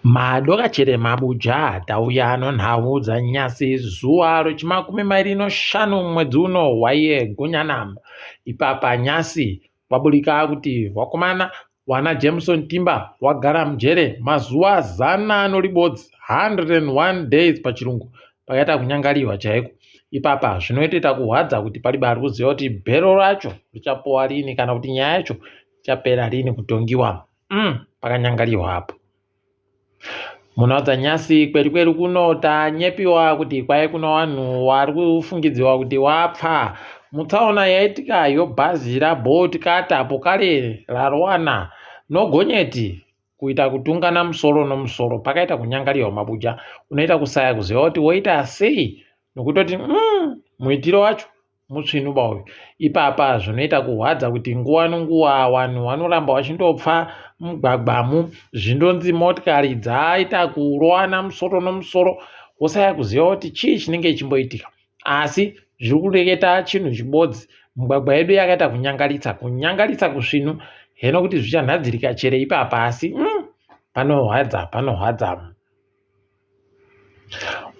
Madoka chere mabuja tauya anonhau dzanyasi zuva rechimakumi mairi noshanu mwedzi uno waiye Gunyanama. Ipapa nyasi kwaburika kuti wakomana wana Jameson Timba wagara mujere mazuva 101 days pachirungu, pakaita kunyangariwa chaiko. Ipapa zvinoita kuhwadza kuti palibe ari kuziva kuti bhero racho richapowa rini kana kuti nyaya yacho ichapera rini kutongiwa. Pakanyangariwa apo. Munoudza nyasi kweri kuno tanyepiwa kuti kwai kuno vanhu vari kufungidziwa kuti wapfa mutsaona yaitika yobhazi raBolt apo kare raRwana noGonyeti kuita kutungana musoro nomusoro. Pakaita kunyangariwa mabuja unoita kusaya kuziva kuti woita sei nokutoti muitiro wacho mutsvinuba uyu. Ipapa zvinoita kuhwadza kuti nguva nenguva vanhu vanoramba vachindopfa mugwagwamu, zvindonzi motikari dzaita kurwana musoro nomusoro. Wosaya kuziva kuti chii chinenge chimboitika, asi zviri kureketa chinhu chibodzi. Mugwagwa yedu yakaita kunyangaritsa kusvinu, heno kuti zvichanhadzirika chere ipapa, asi panohwadza.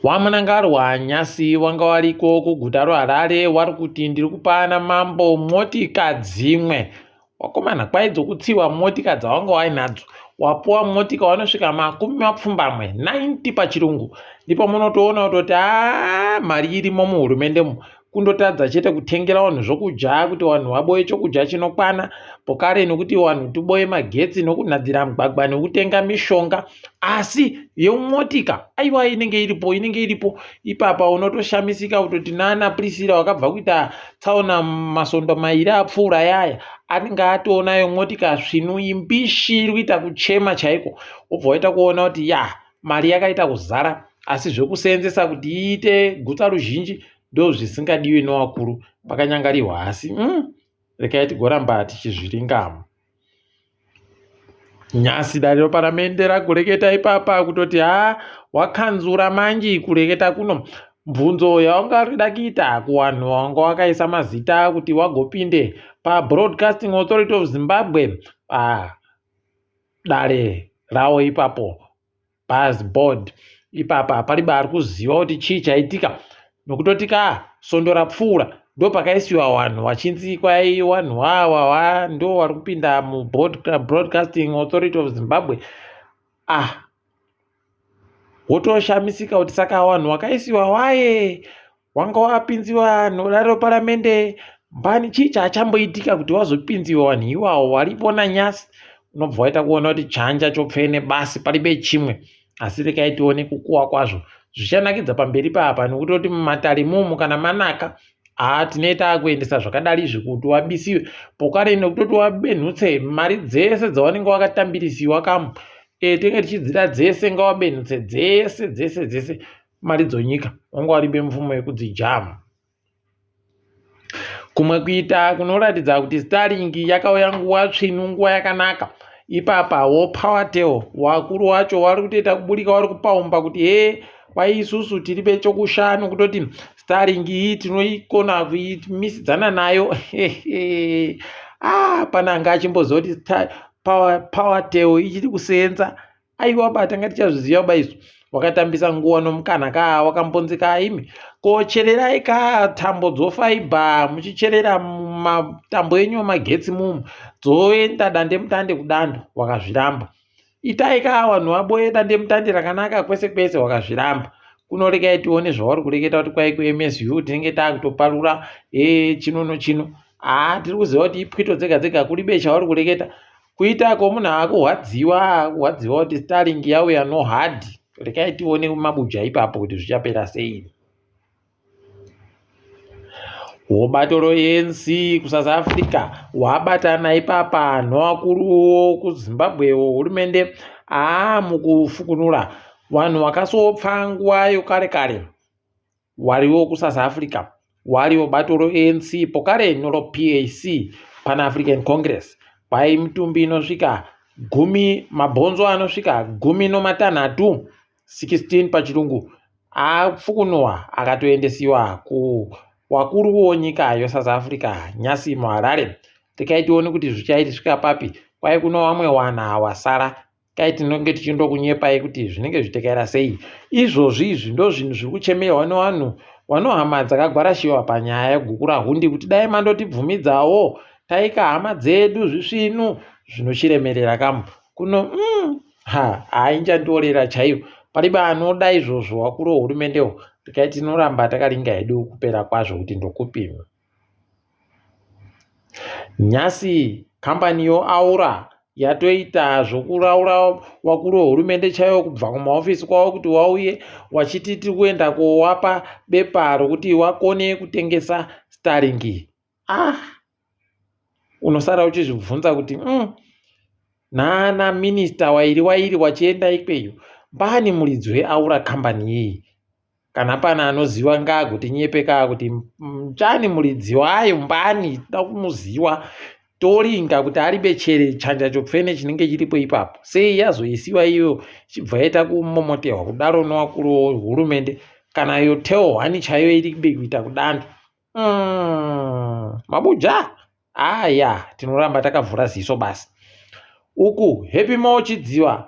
Wamunangarwa nyasi wanga wariko kuguta reHarare wari kuti ndiri kupana mambo motika dzimwe. Wakomana kwaidzokutsiwa motika dzawanga wainadzo, wapuwa motika wanosvika 90 pachirungu. Ndipo munotoona kutoti mari irimo muhurumendemo kundotadza chete kutengera vanhu zvokudya kuti vanhu vaboye chokudya chinokwana, pokare nokuti vanhu tiboye magetsi nokunadzira mugwagwa nokutenga mishonga, asi yemotika aiwa inenge iripo. Ipapa unotoshamisika kutoti nana Priscilla wakabva kuita tsaona masondo mairi apfuura yaya anenge atoonayo motika svinu imbishi iri kuita kuchema chaiko. Wobva waita kuona kuti mari yakaita kuzara, asi zvekuseenzesa kuti iite gutsa ruzhinji ndo zvisingadiwi nevakuru. Pakanyangariwa, asi rekai tigoramba tichizviringamo. Nyasi dare reparamende rakureketa ipapa kutoti wakanzura manji kureketa kuno bvunzo yaunga rida kuita kuvanhu vanga wakaisa mazita kuti wagopinde paBroadcasting Authority of Zimbabwe, dare rawo ipapo Buzz Board. Ipapa palibe ari kuziva kuti chii chaitika, nokutoti sondo rapfuura ndo pakaisiwa vanhu vachinzi kwai vanhu ava ndo vari kupinda muBroadcasting Authority of Zimbabwe. Wotoshamisika kuti saka vanhu vakaisiwa wanga wapinziwa noraro paramende mbani, chii chachamboitika kuti wazopinziwa vanhu ivavo varipona nyasi. Unobva waita kuona kuti chanja chopfene basi palibe chimwe, asi rekai tione kukuwa kwazvo zvichanakidza pamberi papa, nokutoti mumatare mumu kana manaka tinoita kuendesa zvakadari izvi kuti wabisiwe, pokare nokutoti wabenhutse mari dzese dzawanenge wakatambirisiwa kamu. Tenge tichidzida dzese ngawabenhutse dzese mari dzonyika, wanga waribe mvumo yekudzijamu. Kumwe kuita kunoratidza kuti Starlink yakauya nguva tsvinu, nguva yakanaka. Ipapa woPowertel wakuru wacho vari kutoita kuburika, vari kupaumba kuti kwai isusu tiri pechokushanu kutoti Starlink iyi tinoikona kuimisidzana nayo. Pana anga achimboziva kuti Powertel ichiri kuseenza. Aiwa bata ngatichazviziva baisu. Wakatambisa nguva nomukana wakambonzeka imi kochererai tambo dzofaiba, muchicherera matambo enyu magetsi mumu dzoenda dande mutande kudando, wakazviramba. Itai vanhu vaboye dande mutande rakanaka kwese wakazviramba. Kunorekai tione zvavari kureketa kuti kwai kuMSU tinenge takutoparura chino tiri kuziva kuti ipwito dzega kuribe chavari kureketa. Kuita munhu akuhwadziwa kuti Starlink yauya no hard. Rekai tione mabuja ipapo kuti zvichapera sei. Wobato roANC kuSouth Africa wabatana ipapa novakuru kuZimbabwe. Hurumende mukufukunura vanhu vakasopfa nguva yokare wariwo kuSouth Africa, wariwo bato roANC pokare noroPAC, Pan African Congress. Kwai mitumbi inosvika 10, mabhonzo anosvika 16 pachirungu afukunwa akatoendesiwa kuvakuru vonyika yoSouth Africa nyasi muHarare. Rekai tione kuti zvichaitisvika papi. Kwai kuno vamwe wana wasara kai tinonge tichindokunyepai kuti zvinenge zvitekaira sei. Izvozvi izvi ndo zvinhu zviri kuchemerwa nevanhu vanohama dzakagwarashiwa panyaya yeguku rahundi kuti dai mandotibvumidzawo taika hama dzedu zvisvinu zvinochiremerera kamu kuno hainjandiorera chaivo. Palibe anoda izvozvo vakuru vehurumendewo tikai tinoramba takalinga hedu kupera kwazvo kuti ndokupimi. Nyasi kambaniyo Aura yatoita zvokuraura vakuru vehurumende chaivo kubva kumaofisi kwavo kuti wauye wachiti tiri kuenda kowapa bepa rokuti wakone kutengesa Starlink. Unosara uchizvibvunza kuti nana minista wairi wachienda ikweyo mbani muridzi weAura kambani iyi. Kana pana anoziva ngaagoti nyepeka kuti chani muridzi wayo mbani, toda kumuziva tolinga kuti ari bechere chanja chopfene chinenge chiripo ipapo. Sei yazoisiwa iyo chibva yaita kumomoterwa kudaro nevakuru vehurumende kana yotewo hwani chaiyo iri kuita kudando. Mabuja aya tinoramba takavhura ziso basi. Uku Happy Mochidziwa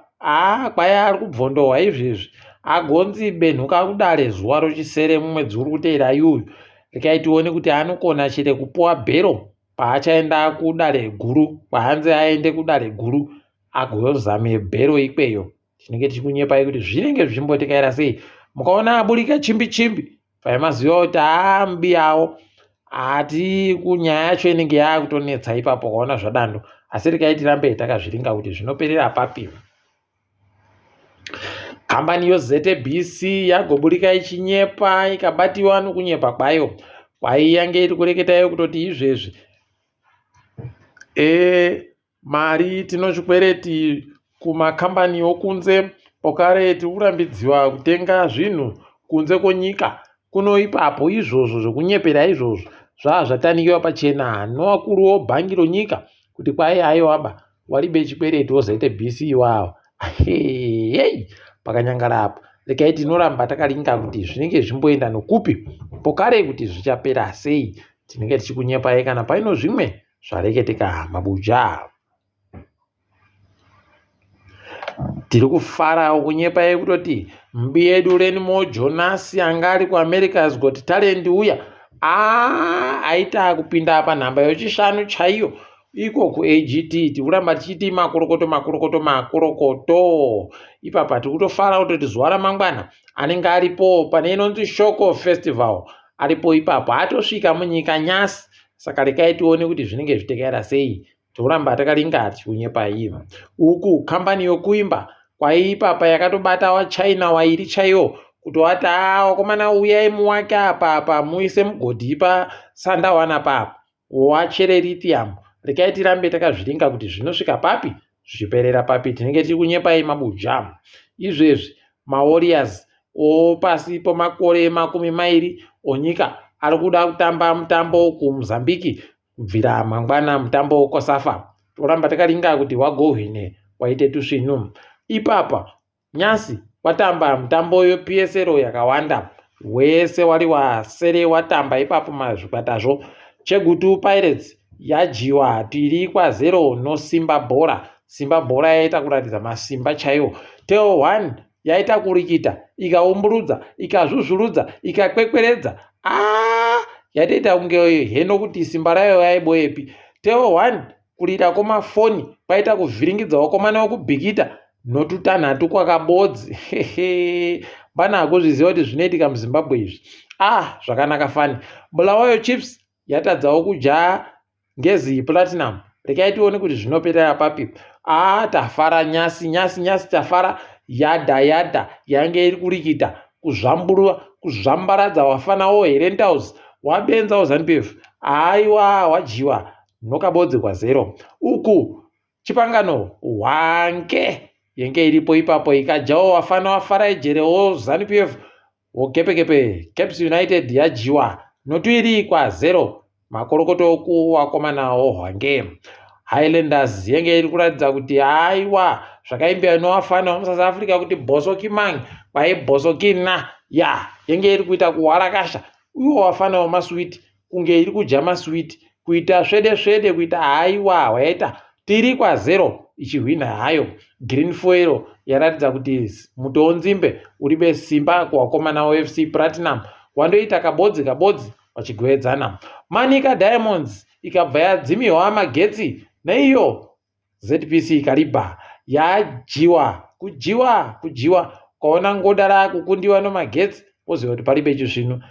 kwaya ari kubvondohwa izvezvi agonzi benhuka kudare zuva rochisere mumwedzi uri kuteera iyuyu. Rekai tione kuti anokona chere kupuwa bhero paachaenda kudare guru, kwaanze aende kudare guru agozame bhero ikweyo. Tinenge tichikunyepai kuti zvinenge zvichimbotekaira sei. Mukaona aburika chimbi paimaziva kuti mbiyawo ati kunyaya yacho inenge yakutonetsa ipapo kaona zvadando. Asi rekai tirambe takazviringa kuti zvinoperera papi. Kambani yoZBC yagoburika ichinyepa ikabatiwa nokunyepa kwayo kwaiyange iri kureketayo kutoti izvezvi mari tinozvikwereti kumakambani yokunze pokare tiri kurambidziwa kutenga zvinhu kunze konyika kuno ipapo. Izvozvo zvekunyepera izvozvo zvazvatanikiwa pachena novakuru wobhangi ronyika kuti kwai aiwaba waribe chikwereti woZBC iwawo. Pakanyangara apo rekai tinoramba takalinga kuti zvinenge zvimboenda nokupi pokare kuti zvichapera sei. Tinenge tichikunyepai kana paino zvimwe zvareketika mabuja. Tiri kufara kunyepai kutoti mbi yedu Renmo Jonas anga ari kuAmerica's Got Talent uya aita kupinda panhamba yechishanu chaiyo iko kuAGT. Tikuramba tichiti makorokoto ipapa tiri kutofara kutoti zuva ramangwana anenge aripo pane inonzi Shoko Festival aripo ipapo atosvika munyika nyasi. Saka rekai tione kuti zvinenge zvitekaira sei. Tikuramba takalinga tichikunyepai. Uku kambani yokuimba kwaipapa yakatobata waChina wairi chaiwo kutovati wakomana uyai muwake apa muise mugodhi pasandawana papa wachere lithium. Rekai tirambe takazviringa kuti zvinosvika papi zvichiperera papi. Tinenge tiri kunyepai mabuja. Izvezvi maWarriors opasi pemakore 20 onyika ari kuda kutamba mutambo kuMozambique kubvira mangwana mutambo kosafa. Toramba takalinga kuti wagohwine waite tusvinu. Ipapa nyasi watamba mutambo yePSL yakawanda wese wari wasere watamba ipapo mazvikwatazvo. Chegutu Pirates yajiwa 2-0 noSimba Bhora. Simba Bhora yaita kuratidza masimba chaiwo. Teo 1 yaita kurikita ikaumburudza ikazvuzvurudza ikakwekweredza yatoita kunge heno kuti simba rayo yaiboyepi. Teo 1 kurira kwemafoni kwaita kuvhiringidza wakomana wekubhikita notutanhatu kwakabodzi. Bana kuzviziva kuti zvinoitika muZimbabwe izvi. Zvakanaka fani. Bulawayo Chiefs yatadzawo kuja ngezi Platinum. Rekai tione kuti zvinoperera papi. Tafara nyasi tafara yadha yange iri kurikita kuzvambaradza wafanawo Herentaus wabenzawo ZANU-PF aiwa wajiwa nokabodzi kwa0. Uku chipangano hwange yenge iripo ipapo ikajawo wafana waFarajerewo ZANU-PF wokepekepe Caps United yajiwa notuiri kwa0. Makorokoto oku wakomanawo hwange. Highlanders yenge iri kuratidza kuti aiwa zvakaimbiwa nowafana wemuSouth Africa kuti Bosokimang Bosokina yenge iri kuita kuwarakasha. Uyo wafana weMaswiti kunge iri kuja Maswiti kuita svede kuita aiwa waita 3-0. ichihwina hayo. Green Foil yaratidza kuti muto wonzimbe uribe simba kuvakomana weFC Platinum, wandoita kabodzi vachigwedzana. Manika Diamonds ikabva yadzimiwa magetsi neiyo ZPC Kariba yajiwa kujiwa kwaona ngoda rakukundiwa nemagetsi oziva kuti paribe chizvino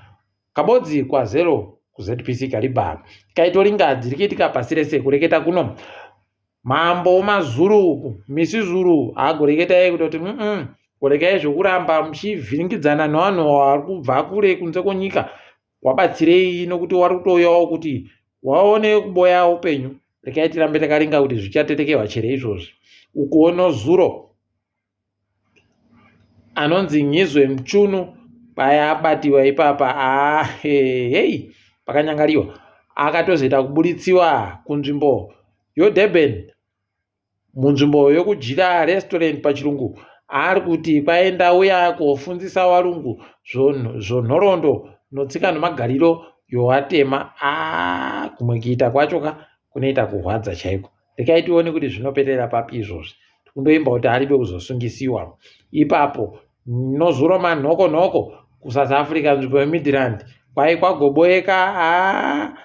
kabodzi kwa0 kuZPC Kariba. Kaitori ngadzi rikiitika pasi rese kureketa kuno mambo wemazuru misi zuru agoreketai kuti kurekai zvokuramba muchivhiringidzana nevanhu vari kubva kure kunze kwenyika. Wabatsirei nokuti wari kutoyawo kuti waone kuboya upenyu. Rekai tirambe takaringa kuti zvichatetekewa chere izvozvi. Ukuono zuro anonzi Nyizwe Mchunu paya abatiwa ipapa hei pakanyangariwa akatozoita kubuditsiwa kunzvimbo yoDurban, munzvimbo yokujira restaurant pachirungu. Ari kuti kwaenda uya kufundisa varungu zvonhoroondo notsika nemagariro yovatema. Kumwe kuita kwachoka kunoita kurwadza chaiko. Rekai tione kuti zvinopeterera papi izvozvi. Kundoimba kuti aribe kuzosungisiwa. Ipapo nozuroma nhoko kuSouth Africa, nzvimbo yeMidrand kwai kwagoboeka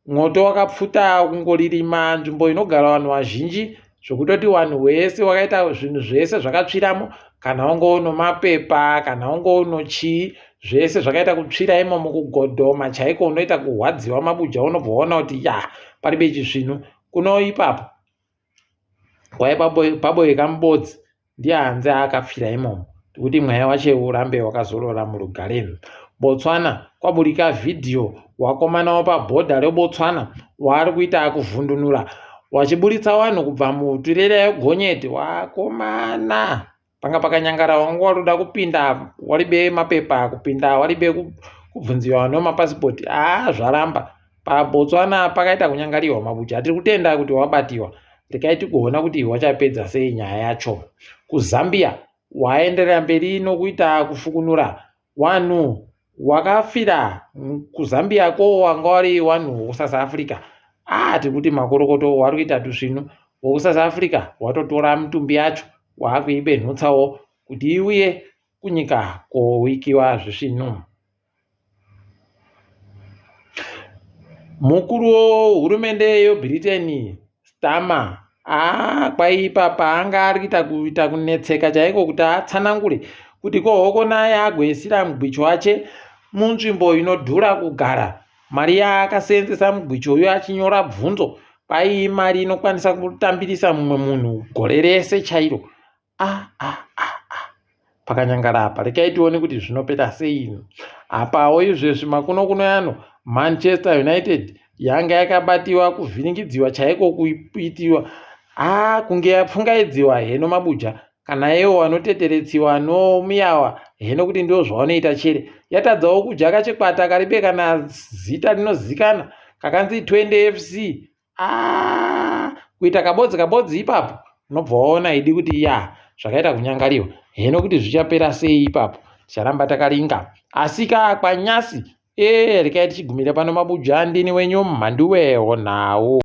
mwoto wakapfuta kungoririma, nzvimbo inogara vanhu vazhinji zvokutoti vanhu wese wakaita zvinhu zvese zvakatsviramo, kana wangouno mapepa kana wangouno chii, zvese zvakaita kutsvira imomo kugodhoma chaiko, unoita kurwadziwa mabuja. Unobva waona kuti paribe chizvino kuno. Ipapo kwai paboeka mubodzi ndiye hanzi akapfira imomo, kuti mweya wacho urambe wakazorora murugareni. Botswana kwaburika vhidhiyo wakomana wapabhodha reBotswana waari kuita kuvhundunura wachiburitsa vanhu kubva muturera yegonyeti. Wakomana panga pakanyangara, wanga waruda kupinda waribe mapepa, kupinda waribe kubvunziwa nemapasipoti. Zvaramba paBotswana pakaita kunyangariwa mabuja. Atiri kutenda kuti wabatiwa. Rekai tigoona kuti wachapedza sei nyaya yacho. KuZambia waenderera mberi nokuita kufukunura wanhu wakafira kuZambia ko wanga wari wanhu woSouth Africa. Tiri kuti makorokoto wari kuita tusvino woSouth Africa watotora mitumbi yacho waakuibenhutsawo kuti iuye kunyika kowikiwa zvisvino. Mukuru wehurumende yeBritain Starmer kwaipa paanga ari kuita kunetseka chaiko kuti atsanangure kuti kohoko naye agoisira mugwicho wache munzvimbo inodhura kugara. Mari yaakaseenzesa mugwicho uyo achinyora bvunzo pai mari inokwanisa kutambirisa mumwe munhu gore rese chairo. Pakanyangara apa. Rekai tione kuti zvinopeta sei. Apawo izvezvi makuno yano Manchester United yanga yakabatiwa kuvhiringidziwa chaiko kuitiwa kunge yapfungaidziwa heno mabuja kana iwo wanoteteretsiwa nomiyawa heno kuti ndio zvaonoita chere. Yatadzawo kuja kachikwata karibe kana zita rinozikana kakanzi 20 FC. Kuita kabodzi ipapo unobva waona idi kuti zvakaita kunyangariwa heno kuti zvichapera sei. Ipapo ticharamba takaringa asi kwanyasi rekai tichigumira pano mabuja. Ndini wenyu mhanduwewo nawo.